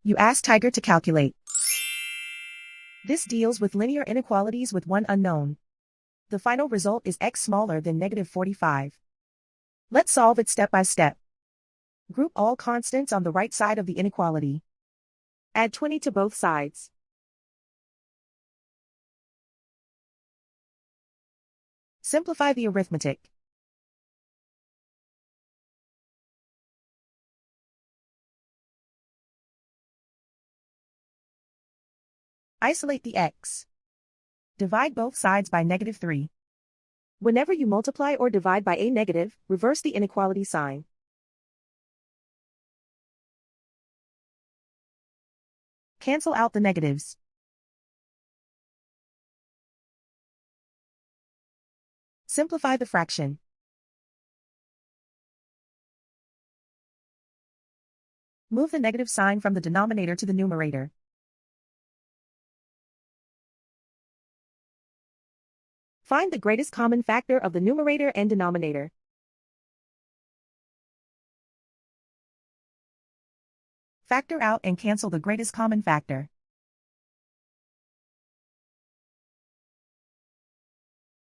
You ask Tiger to calculate. This deals with linear inequalities with one unknown. The final result is x smaller than -45. Let's solve it step by step. Group all constants on the right side of the inequality. Add 20 to both sides. Simplify the arithmetic. Isolate the x. Divide both sides by -3. Whenever you multiply or divide by a negative, reverse the inequality sign. Cancel out the negatives. Simplify the fraction. Move the negative sign from the denominator to the numerator. Find the greatest common factor of the numerator and denominator. Factor out and cancel the greatest common factor.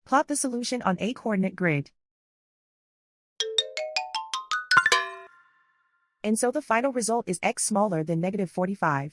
Plot the solution on a coordinate grid. And so the final result is x smaller than -45.